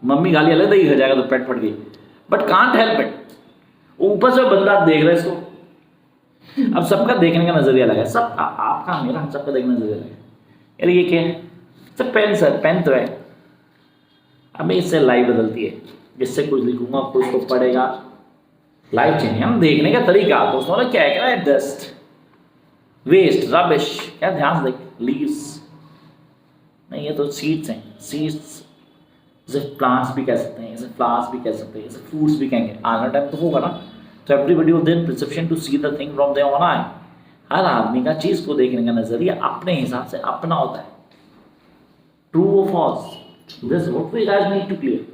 मम्मी गाली अलग ही हो जाएगा तो पैंट फट गई, बट कांट हेल्प इट। ऊपर से बंदा देख रहा है इसको। अब सबका देखने का नजरिया अलग है, सब आपका मेरा, हम सबका देखने का नजरिया अलग है। यार ये क्या है? सर पेन, सर पेन तो है, अब इससे लाइफ बदलती है, जिससे कुछ लिखूंगा कुछ को पढ़ेगा, लाइफ चेंज। हम देखने का तरीका, तो उसमें क्या है, डस्ट, वेस्ट, रबिश, क्या ध्यान से देख, लीव्स नहीं, ये तो सीड्स हैं, सीड्स। जैसे प्लांट्स भी कह सकते हैं, जैसे फ्लावर्स भी कह सकते हैं, जैसे फ्रूट्स भी कहेंगे। आना टाइम तो होगा ना, तो everybody will their perception to see the thing from their own eye. हर आदमी का चीज को देखने का नजरिया अपने हिसाब से अपना होता है। ट्रू और false, this is what we guys need to clear.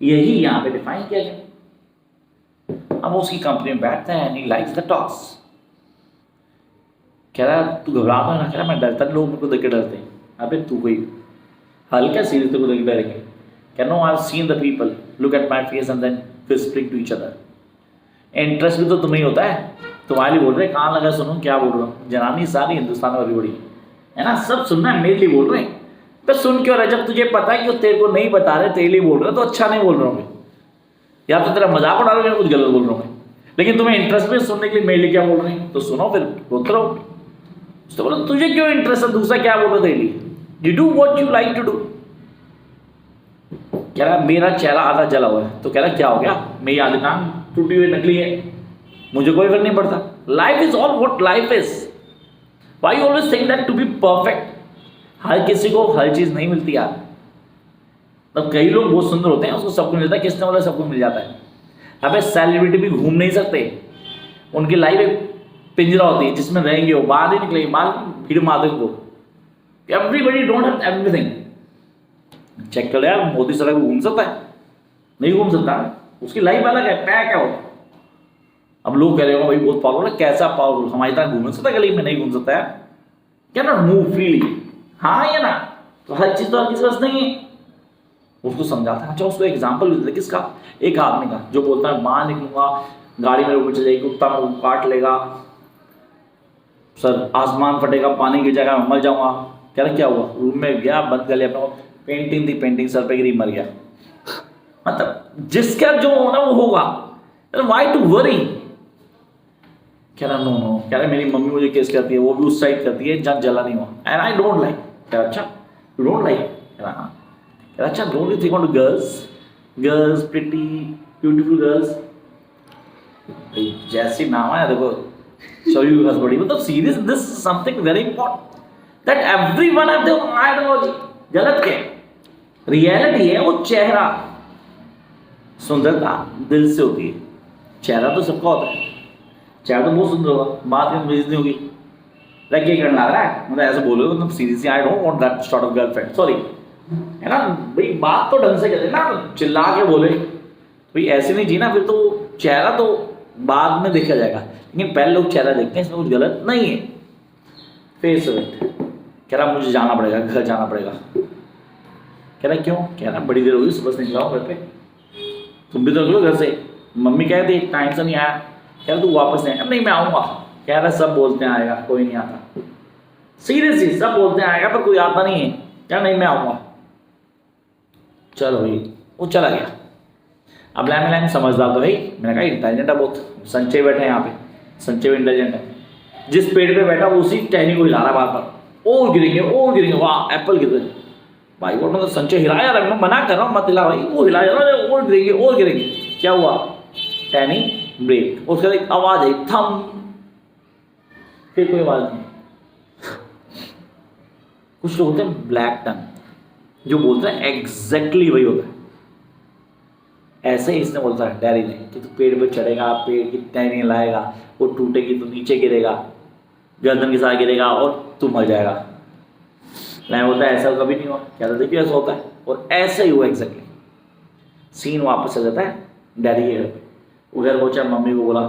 यही यहाँ पे डिफाइन किया गया। हम उसकी कंपनी में बैठते हैं, ही लाइक्स द टॉस। कह रहा तू घबराता ना, कह रहा मैं डरता, लोग मेरे को देख के डरते हैं। अबे तू कोई हल्का सीरियस तेरे को देख के डरेंगे? कह no, I have seen the people look at my face and then whispering to each other. Interest भी तो तुम्हें ही होता है, तुम्हारे लिए बोल रहे हैं, कान लगा सुनो क्या बोल रहा हूँ। जनानी सारी हिंदुस्तान में बड़ी बड़ी है ना, सब सुनना है, मेरे लिए बोल रहे हैं। तो सुन क्यों रहा, जब तुझे पता है कि वो तेरे को नहीं बता रहे, तेरे लिए बोल रहे, तो अच्छा नहीं बोल रहा हूँ मैं, या तो तेरा मजाक उड़ा रहा हूँ, कुछ गलत बोल रहा हूँ मैं। लेकिन तुम्हें इंटरेस्ट भी सुनने के लिए मेरे लिए क्या बोल रहे हैं, तो सुनो, फिर बोलते रहो। तो बोलो तुझे क्यों इंटरेस्ट है, दूसरा क्या बोल रहा तेरे लिए, you do what you like to do. कह रहा मेरा चेहरा आधा जला हुआ है, तो कह रहा क्या हो गया, मेरी आधी टांग टूटी हुई नकली है, मुझे कोई फर्क नहीं पड़ता। Life is all what life is. Why you always think that to be perfect? हर किसी को हर चीज नहीं मिलती यार। मतलब कई लोग बहुत सुंदर होते हैं, उसको सब कुछ मिलता है, किसने बोला सबको मिल जाता है? अबे सेलिब्रिटी भी घूम नहीं सकते, उनकी लाइफ एक पिंजरा होती है जिसमें रहेंगे, वो बाहर ही निकलेंगे, बाहर भीड़ मार देंगे। Everybody don't have everything. Check कर यार, मोदी सड़क घूम सकता है? नहीं घूम सकता, उसकी लाइफ अलग है, पैक है वो। अब लोग कह रहे हो भाई बहुत पावरफुल है, कैसा पावरफुल, हमारी तरह घूम सकता है गली में? नहीं घूम सकता है, क्या ना मूव फ्रीली, हाँ या ना? तो हर चीज तो हर किसी पास नहीं है, उसको समझाता है। अच्छा उसको एग्जाम्पल भी देता है, किसका? एक आदमी का, जो बोलता है बाहर निकलूंगा गाड़ी मेरे ऊपर चल जाएगी, कुत्ता मेरे को काट लेगा, सर आसमान फटेगा, पानी गिर जाएगा, मैं मर जाऊंगा। कह रहा क्या हुआ? रूम में गया, बंद कर लिया अपना, पेंटिंग थी, पेंटिंग सर पे गिरी, मर गया। मतलब जिसका जो होना वो होगा, व्हाई टू वरी? कह रहा नो, कह रहा मेरी मम्मी मुझे किस करती है, वो भी उस साइड करती है जहाँ जला नहीं हुआ, एंड आई डोंट लाइक। कह रहा अच्छा यू डोंट लाइक? कह रहा हाँ। कह रहा अच्छा don't you think on girls pretty beautiful girls? जैसी नाम है देखो, शो यू बड़ी, मतलब serious, this something very important that everyone have their ideology. गलत क्या है? रियलिटी है वो चेहरा, सुंदरता दिल से होती है, चेहरा तो सबका होता है, चेहरा तो बहुत सुंदर होगा, बात में बेइज्जती नहीं होगी। लाइक ये करना रहा है, मतलब ऐसे बोलो मतलब seriously I don't want that sort of girlfriend, sorry, है ना भाई, बात तो ढंग से कहते ना, चिल्ला के बोले भाई ऐसे नहीं जी ना, फिर तो चेहरा तो बाद में देखा जाएगा, लेकिन पहले लोग चेहरा देखते हैं, इसमें कुछ गलत नहीं है। Face it. कह रहा मुझे जाना पड़ेगा, घर जाना पड़ेगा। कह रहा क्यों? कह रहा बड़ी देर हो गई, सुबह से निकला हूँ घर पे, तुम भी तो निकलो घर से। मम्मी कहती टाइम से नहीं आया। कह रहा तू वापस नहीं आया? नहीं मैं आऊँगा। कह रहा सब बोलते हैं आएगा, कोई नहीं आता। सीरियसली सब बोलते हैं आएगा पर कोई आता नहीं है। कह नहीं मैं आऊँगा। चलो भाई वो चला गया। अब लैम समझदार तो भाई, मैंने कहा इंटेलिजेंट है बहुत, संचय बैठे हैं यहाँ पे, संचय भी इंटेलिजेंट है। जिस पेड़ पे बैठा वो उसी टहनी को हिला रहा बार बार, और गिरेंगे, वाह एप्पल गिर रहे। भाई वो मतलब संचय हिलाया रहा, मैं मना कर रहा हूँ मत हिला भाई, वो हिलाया रहा और गिरेंगे। क्या हुआ? टहनी ब्रेक, उसके बाद आवाज आई थम, फिर कोई आवाज नहीं। कुछ लोग होते हैं ब्लैक टंग, जो बोलते हैं एग्जैक्टली वही होता है। ऐसे ही इसने बोलता है डैरी ने कि तू पेड़ पे चढ़ेगा, पेड़ की टहनी लाएगा, वो टूटेगी तो नीचे गिरेगा, गर्दन के साथ गिरेगा और तू मर जाएगा। मैं बोलता है ऐसा कभी नहीं हुआ। क्या था देखिए ऐसा होता है, और ऐसा ही हुआ एग्जैक्टली। सीन वापस आ जाता है डैडी के घर पे। वो घर पहुंचा, मम्मी को बोला,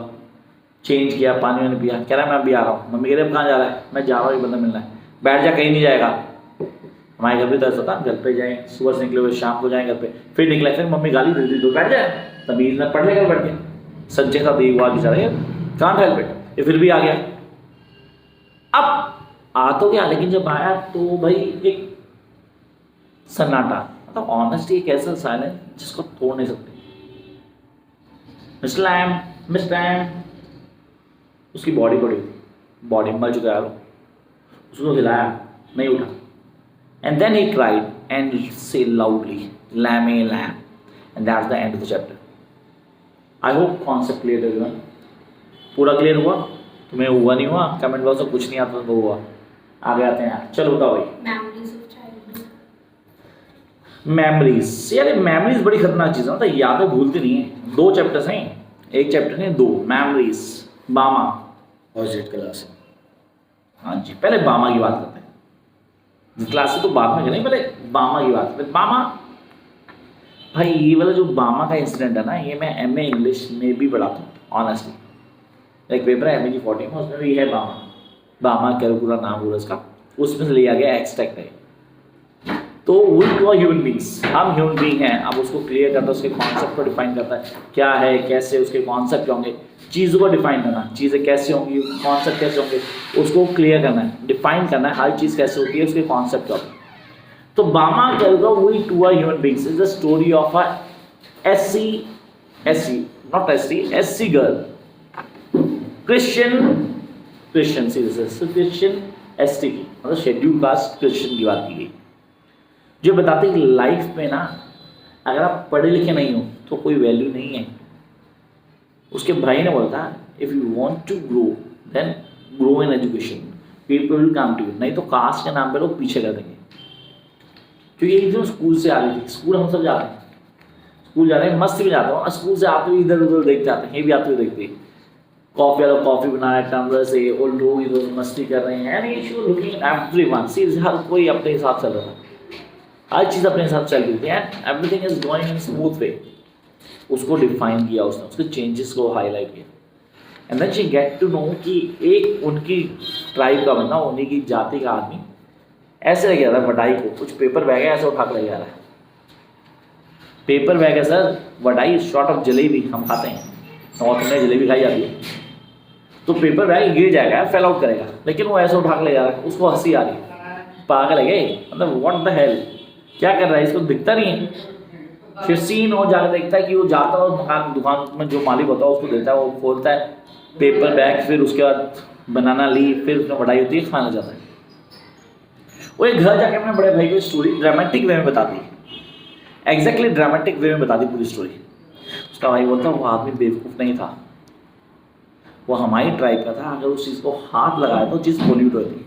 चेंज किया, पानी वानी पिया। कह रहा है मैं अभी आ रहा हूँ। मम्मी कह रही है कहाँ जा रहा है? मैं जा रहा हूँ, एक बंदा मिलना है। बैठ जा, कहीं नहीं जाएगा। हमारे घर पे दर्द होता, घर पे जाए, सुबह से निकले हुए शाम को जाए घर पे, फिर निकला, फिर मम्मी गाली दे दी तो बैठ जाए, तमीज में पढ़ लेकर बैठ के। संजय साहब एक बार बेचारा कहाँ हेल्प इट, ये फिर भी आ गया। अब आ तो गया, लेकिन जब आया तो भाई एक सन्नाटा, मतलब ऑनेस्टी एक ऐसा साइलेंस जिसको तोड़ नहीं सकते। मिस्टर लैम, उसकी बॉडी पड़ी हुई, बॉडी मर चुका यार, उसको हिलाया नहीं उठा। And then he cried and said loudly, "Lamb, lamb," and that's the end of the chapter. I hope concept clear to everyone. पूरा क्लियर हुआ? तुम्हें हुआ नहीं हुआ? कमेंट बॉक्स में कुछ नहीं आता तो हुआ। आगे आते हैं यार, चलो बताओ भाई। मेमोरीज, यार मेमोरीज बड़ी खतरनाक चीज़ है, मतलब यादें भूलती नहीं है। 2 चैप्टर्स हैं, एक चैप्टर नहीं 2। मेमोरीज, बामा और जेड क्लास। हाँ जी, पहले बामा की बात करते हैं। क्लास तो बाद में करें, पहले बामा की बात करते। बामा भाई, ये वाला जो बामा का इंसिडेंट है ना, ये मैं MA इंग्लिश में भी पढ़ाता हूँ ऑनेस्टली। एक पेपर है MA की 40 में, उसमें भी है बामा कैलकुला नाम हुआ उसका, उसमें से लिया गया एक्सट्रैक्ट है। तो वी टू ह्यूमन बींग्स, हम ह्यूमन बींग हैं। अब उसको क्लियर करता है, उसके कॉन्सेप्ट को डिफाइन करता है, क्या है कैसे, उसके कॉन्सेप्ट होंगे, चीज़ों को डिफाइन करना, चीज़ें कैसे होंगी, कॉन्सेप्ट कैसे होंगे, उसको क्लियर करना है, डिफाइन करना है, हर चीज़ कैसे होती है, उसके कॉन्सेप्ट क्या होते हैं। तो बामा क्या होगा, we too human beings is the story of a SC girl, Christian ST की, मतलब शेड्यूल कास्ट क्रिश्चियन की बात की गई, जो बताते हैं कि लाइफ में ना अगर आप पढ़े लिखे नहीं हो तो कोई वैल्यू नहीं है। उसके भाई ने बोला था, if you want to grow then grow in education, people will come to you, नहीं तो कास्ट के नाम पे लोग पीछे कर देंगे। क्योंकि एक दिन स्कूल से आ रही थी, स्कूल हम सब जाते हैं, स्कूल जा रहे हैं, मस्ती में जाते हो, स्कूल से आते हुए इधर उधर देख जाते हैं, ये भी आते हुए देखते हैं, कॉफ़ी वाला कॉफ़ी बना रहा है टम्बलर से, और लोग इधर मस्ती कर रहे हैं, एंड यू लुकिंग एवरीवन, सी हर कोई अपने हिसाब से चल रहा था, हर चीज़ अपने हिसाब से चल रही थी, and everything is going in smooth way. उसको डिफाइन किया उसने, उसके चेंजेस को हाईलाइट किया, and then she get to know कि एक उनकी ट्राइब का बंदा, उन्हीं की जाति का आदमी ऐसे ले गया था वडाई को, कुछ पेपर बैग है ऐसे उठा कर ले जा रहा है, पेपर बैग है sir, Wadai short of jalebi, हम खाते हैं नॉर्थ में जलेबी खाई जाती है, तो पेपर बैग गिर जाएगा, फेल आउट करेगा, लेकिन वो ऐसे उठा कर ले जा रहा है, उसको हंसी आ रही है, पागल है गए, मतलब व्हाट द हेल, क्या कर रहा है, इसको दिखता नहीं है। फिर सीन हो जाकर देखता है कि वो जाता है मकान दुकान में, जो मालिक होता है उसको देता है, वो खोलता है, पेपर बैग, फिर उसके बाद बनाना लीफ, फिर उसमें पढ़ाई होती है, खाना जाता है। वो एक घर जाके अपने बड़े भाई को स्टोरी ड्रामेटिक वे में बता दी, एग्जैक्टली ड्रामेटिक वे में बता दी पूरी स्टोरी। उसका भाई बोलता वो आदमी बेवकूफ़ नहीं था, वो हमारी ट्राइब का था, अगर उस चीज़ को हाथ लगाया तो चीज़ पोल्यूट होती।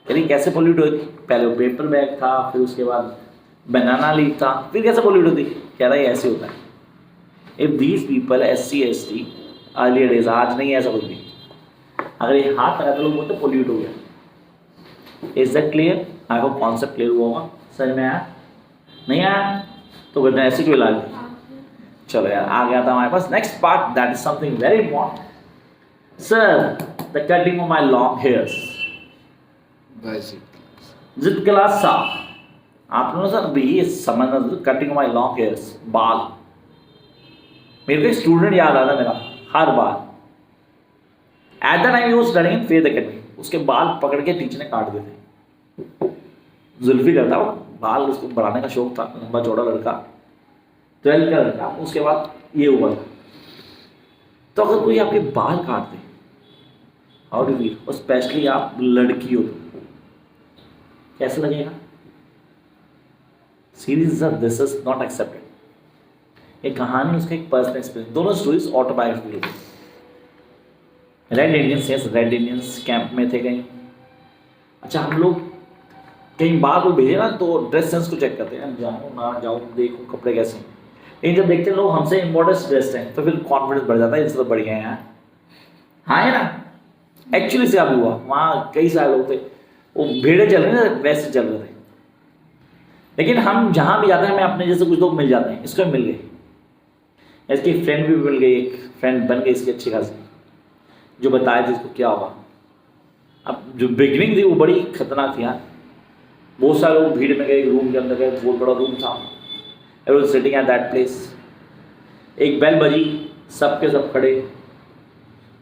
यानी कैसे पोल्यूट होती? पहले वो पेपर बैग था, फिर उसके बाद बनाना लीफ था, फिर कैसे पोल्यूट होती? कह रहा है ऐसे होता है। If these people SC/ST earlier days, आज नहीं है ऐसा कुछ भी, अगर ये हाथ लगा तो लोग बोलते पोल्यूट हो गया। Is that clear? I hope concept clear हुआ होगा। समझ में आया? नहीं आया तो कहते हैं ऐसे क्यों ला ली? चलो यार, आ गया था हमारे पास next part, that is something very important. Sir, the cutting of my long hairs, जिद क्लास साहब, आप लोगों सर ये समझना, cutting of my long hairs, बाल। मेरे को एक स्टूडेंट याद आता मेरा हर बार, at the time use studying in फेद एकेडमी, उसके बाल पकड़ के टीचर ने काट दिए थे। जुल्फी करता वो, बाल उसको बढ़ाने का शौक था, लंबा चौड़ा लड़का, 12th का लड़का, उसके बाद ये हुआ था। तो अगर कोई आपके बाल काट दे, हाउ डू फील? और स्पेशली आप लड़की हो तो कैसा लगेगा? Series this is not accepted. ये कहानी उसका एक पर्सनल एक्सपीरियंस, दोनों stories autobiographical. Red Indians, yes, red Indians camp में थे कहीं। अच्छा, हम लोग कहीं बाहर को भेजे ना तो ड्रेस सेंस को चेक करते हैं, जाओ ना जाओ, देखो कपड़े कैसे हैं। लेकिन जब देखते हैं लोग हमसे इम्पोर्टेंट ड्रेस हैं तो फिर कॉन्फिडेंस बढ़ जाता है, इनसे तो बढ़िया है यार। हाँ है ना? एक्चुअली से अब हुआ, वहाँ कई सारे लोग थे, वो भीड़े चल रहे थे, वैसे चल रहे थे। लेकिन हम जहाँ भी जाते हैं हमें अपने जैसे कुछ लोग मिल जाते हैं। इसको मिल गए, इसकी फ्रेंड भी मिल गई, एक फ्रेंड बन गई इसकी अच्छी खासी, जो बताया थी इसको क्या होगा। अब जो बिगनिंग थी वो बड़ी खतरनाक थी यार। बहुत सारे लोग भीड़ में गए, रूम के अंदर गए, बहुत बड़ा रूम था, everyone sitting at that place. एक बेल बजी, सब के सब खड़े।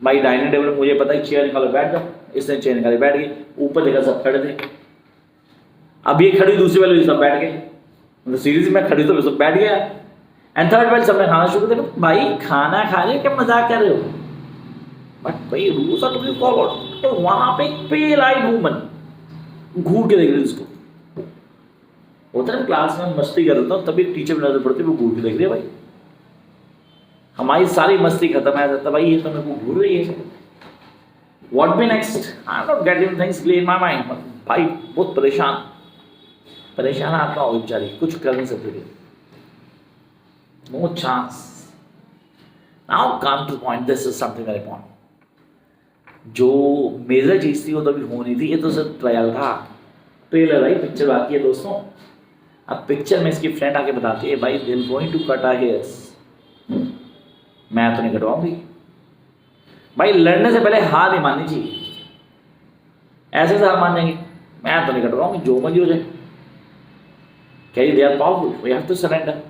भाई डाइनिंग टेबल, मुझे पता है चेयर निकालो बैठ जाओ, इसने चेयर निकाली बैठ गई। ऊपर देखा सब खड़े थे। अब ये खड़ी, दूसरी बेल सब बैठ गए, मतलब सीरीज में खड़ी तो सब बैठ गया। एंड थर्ड बेल सबने खाना शुरू कर। भाई खाना खा रहे, क्या मजाक कर रहे हो? बट भाई rules are to be followed. तो वहां पे एक पेल आई वूमन घूर के देख रही उसको। होता है क्लास में मस्ती कर रहा था, तभी टीचर में नजर पड़ती, वो घूर के देख रही है। भाई हमारी सारी मस्ती खत्म है जाता, भाई ये तो मेरे को घूर रही है। What be next? I am not getting things clear in my mind. भाई बहुत परेशान आत्मा हो बेचारी, कुछ कर नहीं सकती, no chance. Now come to point, this is something very important. जो मेजर चीज थी वो तो अभी होनी थी, ये तो सिर्फ ट्रायल था, ट्रेलर आई, पिक्चर बाकी है दोस्तों। अब पिक्चर में इसकी फ्रेंड आके बताती है, भाई they going to cut our hairs. मैं तो नहीं कटवाऊंगी। भाई लड़ने से पहले हार नहीं माननी चाहिए, ऐसे से हार मान जाएंगे, मैं तो नहीं कटवाऊंगी, जो मर्जी हो जाए। क्या they are powerful, we have to surrender.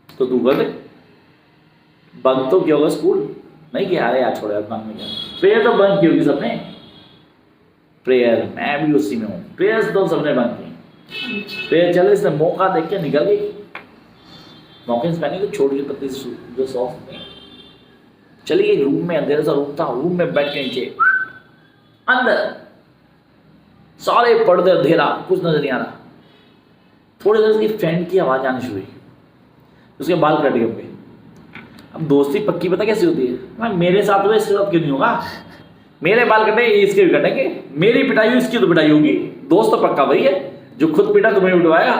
तो तू कर दे। बंद तो क्या होगा स्कूल? नहीं किया, अरे यार छोड़ो यार, बंद नहीं किया। प्रेयर तो बंद की होगी सबने, प्रेयर मैं भी उसी में हूँ, प्रेयर तो सबने बंद की। प्रेयर चले, इसने मौका देख के निकल गई। मौके से पहले तो छोटी पत्ती जो सॉफ्ट में चली गई। रूम में अंधेरा सा रूम था, रूम में बैठ के नीचे अंदर सारे पर्दे अंधेरा, कुछ नजर नहीं आ रहा। थोड़ी देर उसकी फ्रेंड की आवाज आनी शुरू हुई, उसके बाल कट गए होंगे। अब दोस्ती पक्की पता कैसी होती है, मैं मेरे साथ हुआ इसके साथ क्यों नहीं होगा? मेरे बाल कटे इसके भी कटेंगे, मेरी पिटाई हुई इसकी तो पिटाई होगी। दोस्त तो पक्का वही है, जो खुद पिटा तुम्हें पिटवाएगा।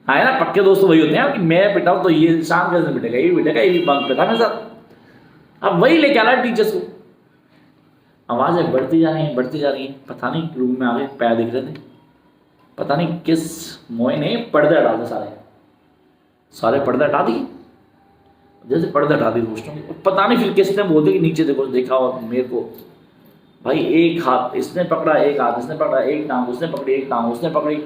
हाँ ना, पक्के दोस्त तो वही होते हैं कि मैं पिटाऊँ तो ये शाम कैसे पिटेगा, ये पिटेगा, ये बंक पिटा मेरे साथ। अब वही लेके आ रहा है टीचर्स को। आवाज़ें बढ़ती जा रही हैं, बढ़ती जा रही हैं। पता नहीं रूम में आ गए, पैर दिख रहे थे, पता नहीं किस मोए ने पर्दे हटा दिए, सारे पर्दे हटा दिए। जैसे पर्दे हटा दिए दोस्तों के, पता नहीं फिर किसने बोलते कि नीचे देखो, देखा और मेरे को भाई एक हाथ इसने पकड़ा, एक हाथ इसने पकड़ा, एक टांग उसने पकड़ी, एक टांग उसने पकड़ी।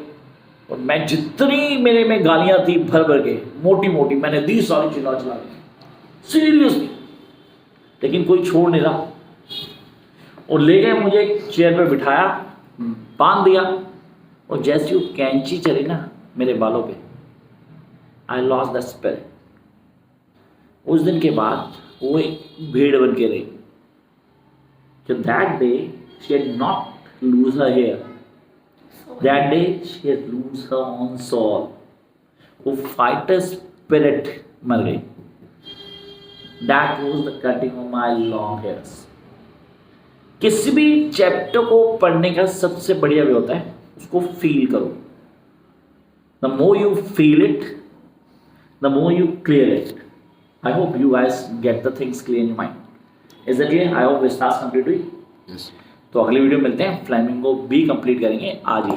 और मैं जितनी मेरे में गालियां थी भर भर के, मोटी मोटी मैंने दी, सारी चिल्ला चिल्ला के सीरियसली, लेकिन कोई छोड़ नहीं रहा। और ले गए मुझे एक चेयर पे बिठाया, बांध दिया, और जैसी वो कैंची चली ना मेरे बालों पे, आई लॉस्ट द स्पिरिट। उस दिन के बाद वो एक भीड़ बन के रही। So that day she had not lose her hair. That day she had lose her own soul. वो fighter spirit मर गई. That was the cutting of my long hairs. किसी भी चैप्टर को पढ़ने का सबसे बढ़िया वे होता है उसको फील करो. The more you feel it, the more you clear it. I hope you guys get the things clear in your mind. Is that clear? I hope this task complete हुई. Yes. तो अगली video मिलते हैं. Flamingo भी complete करेंगे आज ही.